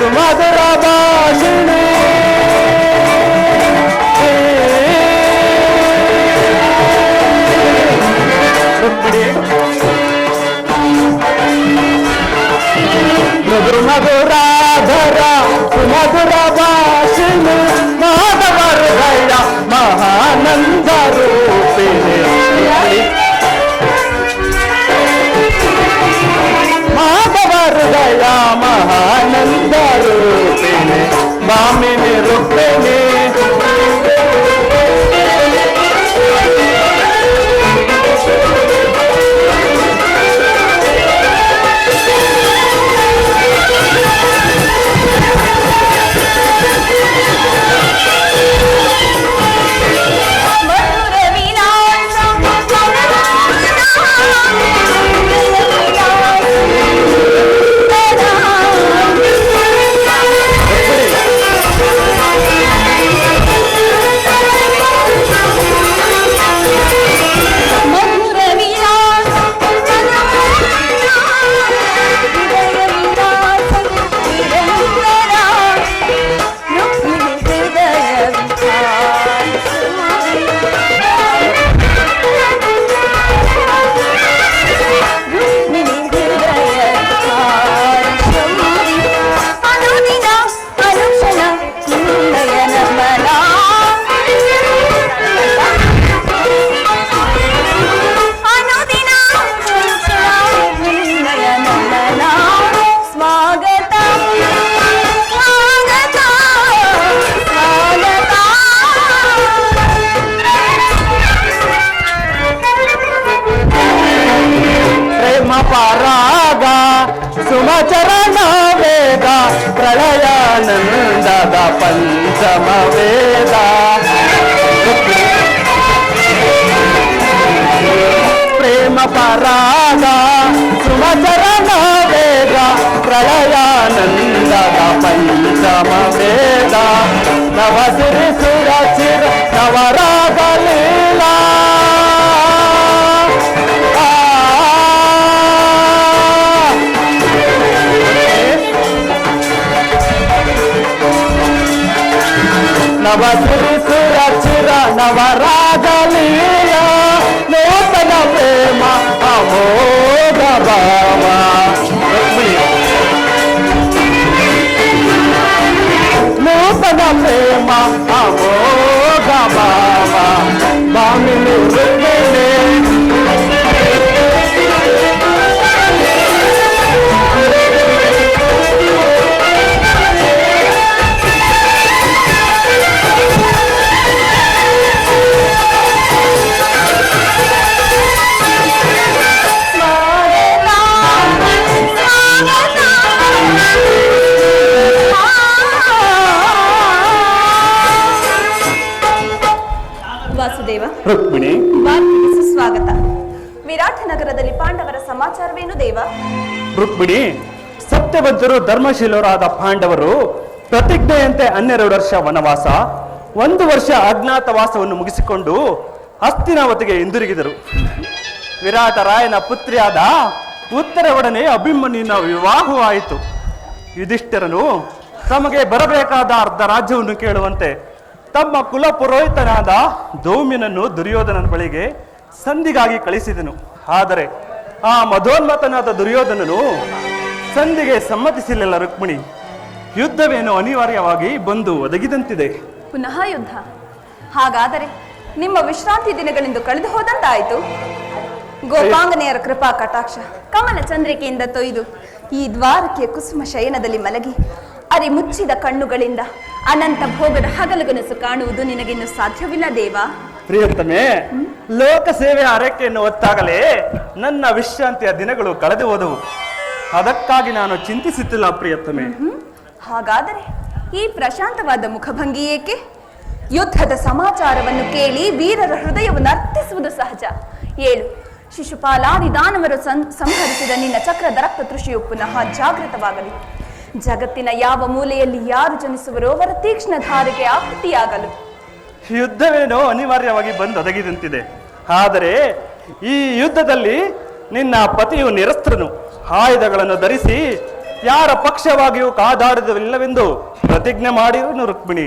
ಸುಮಧುರ ಭಾಷಿಣಿ ಮಧುರಾಧರ ಸುಮಧುರ ಭಾಷಿಣಿ ಮಾಧವ ಹೃದಯ ಮಹಾನಂದ ರೂಪಿಣಿ ಮಾಧವ ಹೃದಯ ಮಹಾನಂದ ರೂಪಿಣಿ ಭಾಮಿನಿ ರುಕ್ಮಿಣಿ ಪರಾಗ ಸುಮಚರಣ ವೇದ ಪ್ರಳಯಾನಂದದ ಪಂಚಮ ವೇದ ಪ್ರೇಮ ಪರಾಗ ಸುಮಚರಣ ವೇದ ಪ್ರಳಯಾನಂದದ ಪಂಚಮ ವೇದ ನವ ಸಿರಿ ಸುರ ಚಿರ ನವರಾಗ ಲೀಲಾ ನವ ಸಿರಿ ಸುರ ಚಿರ ನವರಾಗಲೀಯ ನೂತನ ಪ್ರೇಮ ಅಮೋಘ ಭಾವ ನೂತನ ಪ್ರೇಮ ಅಮೋಘ ಭಾವ ಭಾಮಿನಿ ರುಕ್ಮಿಣಿ ವಾಸುದೇವ, ರುಕ್ಮಿಣಿ, ಭಾರತಿಗೆ ಸುಸ್ವಾಗತ. ವಿರಾಟ ನಗರದಲ್ಲಿ ಪಾಂಡವರ ಸಮಾಚಾರವೇನು ದೇವ? ರುಕ್ಮಿಣಿ, ಸತ್ಯವಂತರು ಧರ್ಮಶೀಲರಾದ ಪಾಂಡವರು ಪ್ರತಿಜ್ಞೆಯಂತೆ 12 ವರ್ಷ ವನವಾಸ, 1 ವರ್ಷ ಅಜ್ಞಾತವಾಸವನ್ನು ಮುಗಿಸಿಕೊಂಡು ಹಸ್ತಿನಾವತಿಗೆ ಹಿಂದಿರುಗಿದರು. ವಿರಾಟ ರಾಯನ ಪುತ್ರಿಯಾದ ಉತ್ತರ ಒಡನೆ ಅಭಿಮನ್ಯುವಿನ ವಿವಾಹವಾಯಿತು. ಯುಧಿಷ್ಠಿರನು ತಮಗೆ ಬರಬೇಕಾದ ಅರ್ಧ ರಾಜ್ಯವನ್ನು ಕೇಳುವಂತೆ ತಮ್ಮ ಕುಲ ಪುರೋಹಿತನಾದ ಧೌಮ್ಯನನ್ನು ದುರ್ಯೋಧನನ ಬಳಿಗೆ ಸಂಧಿಗಾಗಿ ಕಳಿಸಿದನು. ಆದರೆ ಆ ಮಧೋನ್ಮತನಾದ ದುರ್ಯೋಧನನು ಸಂಧಿಗೆ ಸಮ್ಮತಿಸಲಿಲ್ಲ. ರುಕ್ಮಿಣಿ, ಯುದ್ಧವೇನು ಅನಿವಾರ್ಯವಾಗಿ ಬಂದು ಒದಗಿದಂತಿದೆ. ಪುನಃ ಯುದ್ಧ? ಹಾಗಾದರೆ ನಿಮ್ಮ ವಿಶ್ರಾಂತಿ ದಿನಗಳಿಂದ ಕಳೆದು ಹೋದಂತಾಯಿತು. ಗೋಪಾಂಗನೆಯರ ಕೃಪಾ ಕಟಾಕ್ಷ ಕಮಲ ಚಂದ್ರಿಕೆಯಿಂದ ತೊಯ್ದು ಈ ದ್ವಾರಕೆಯ ಕುಸುಮ ಶಯನದಲ್ಲಿ ಮಲಗಿ ಅರಿ ಮುಚ್ಚಿದ ಕಣ್ಣುಗಳಿಂದ ಅನಂತ ಭೋಗದ ಹಗಲುಗನಸು ಕಾಣುವುದು ನಿನಗಿನ್ನು ಸಾಧ್ಯವಿಲ್ಲ ದೇವ. ಪ್ರಿಯತಮೆ, ಲೋಕ ಸೇವೆ ಹರಕೆಯನ್ನು ಹೊತ್ತಾಗಲೇ ನನ್ನ ವಿಶ್ರಾಂತಿಯ ದಿನಗಳು ಕಳೆದು ಹೋದವು. ಅದಕ್ಕಾಗಿ ನಾನು ಚಿಂತಿಸುತ್ತಿಲ್ಲ ಪ್ರಿಯತಮೆ. ಹಾಗಾದರೆ ಈ ಪ್ರಶಾಂತವಾದ ಮುಖಭಂಗಿ ಏಕೆ? ಯುದ್ಧದ ಸಮಾಚಾರವನ್ನು ಕೇಳಿ ವೀರರ ಹೃದಯವನ್ನು ಅರ್ಥಿಸುವುದು ಸಹಜ. ಏಳು, ಶಿಶುಪಾಲಾದಿ ದಾನವರು ಸಂಹರಿಸಿದ ನಿನ್ನ ಚಕ್ರದ ರಕ್ತ ತೃಷಿಯು ಪುನಃ ಜಾಗೃತವಾಗಲಿ. ಜಗತ್ತಿನ ಯಾವ ಮೂಲೆಯಲ್ಲಿ ಯಾರು ಜನಿಸುವರೋ ಅವರ ತೀಕ್ಷ್ಣ ಧಾರೆಗೆ ಆಹುತಿಯಾಗಲು. ಯುದ್ಧವೇನೋ ಅನಿವಾರ್ಯವಾಗಿ ಬಂದೊದಗಿದಂತಿದೆ. ಆದರೆ ಈ ಯುದ್ಧದಲ್ಲಿ ನಿನ್ನ ಪತಿಯು ನಿರಸ್ತ್ರನು. ಆಯುಧಗಳನ್ನು ಧರಿಸಿ ಯಾರ ಪಕ್ಷವಾಗಿಯೂ ಕಾದಾಡುವುದಿಲ್ಲವೆಂದು ಪ್ರತಿಜ್ಞೆ ಮಾಡಿರುವನು ರುಕ್ಮಿಣಿ.